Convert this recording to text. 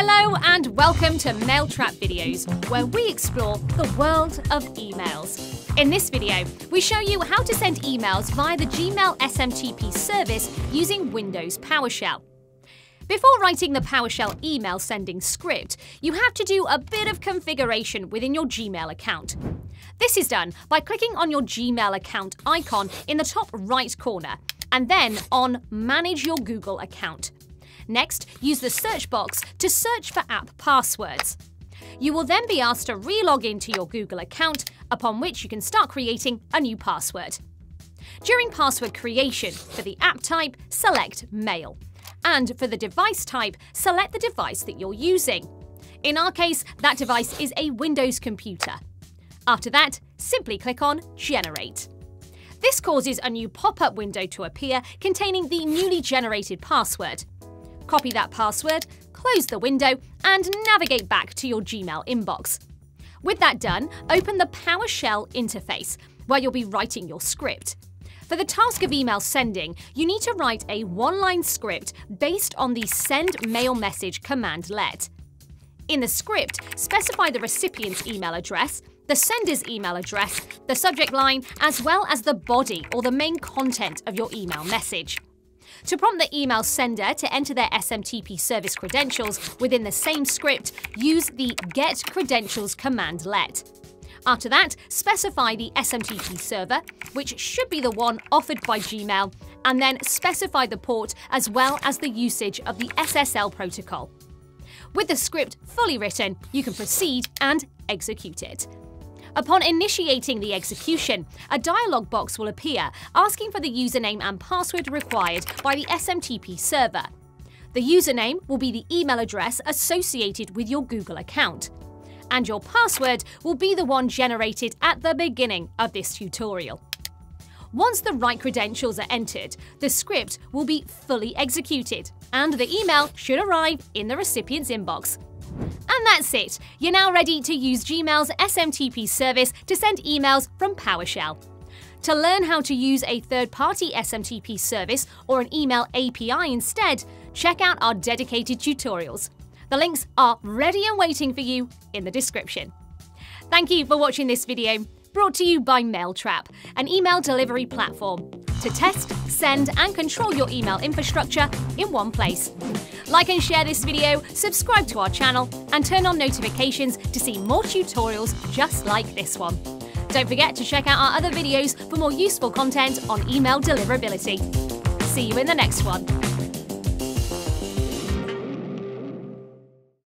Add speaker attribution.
Speaker 1: Hello and welcome to Mailtrap videos, where we explore the world of emails. In this video, we show you how to send emails via the Gmail SMTP service using Windows PowerShell. Before writing the PowerShell email sending script, you have to do a bit of configuration within your Gmail account. This is done by clicking on your Gmail account icon in the top right corner, and then on Manage Your Google Account. Next, use the search box to search for app passwords. You will then be asked to re-log into your Google account, upon which you can start creating a new password. During password creation, for the app type, select Mail. And for the device type, select the device that you're using. In our case, that device is a Windows computer. After that, simply click on Generate. This causes a new pop-up window to appear containing the newly generated password. Copy that password, close the window, and navigate back to your Gmail inbox. With that done, open the PowerShell interface, where you'll be writing your script. For the task of email sending, you need to write a one-line script based on the Send Mail Message command let. In the script, specify the recipient's email address, the sender's email address, the subject line, as well as the body or the main content of your email message. To prompt the email sender to enter their SMTP service credentials within the same script, use the Get Credentials command let. After that, specify the SMTP server, which should be the one offered by Gmail, and then specify the port as well as the usage of the SSL protocol. With the script fully written, you can proceed and execute it. Upon initiating the execution, a dialog box will appear asking for the username and password required by the SMTP server. The username will be the email address associated with your Google account. And your password will be the one generated at the beginning of this tutorial. Once the right credentials are entered, the script will be fully executed, and the email should arrive in the recipient's inbox. And that's it! You're now ready to use Gmail's SMTP service to send emails from PowerShell. To learn how to use a third-party SMTP service or an email API instead, check out our dedicated tutorials. The links are ready and waiting for you in the description. Thank you for watching this video, brought to you by Mailtrap, an email delivery platform to test, send and control your email infrastructure in one place. Like and share this video, subscribe to our channel, and turn on notifications to see more tutorials just like this one. Don't forget to check out our other videos for more useful content on email deliverability. See you in the next one.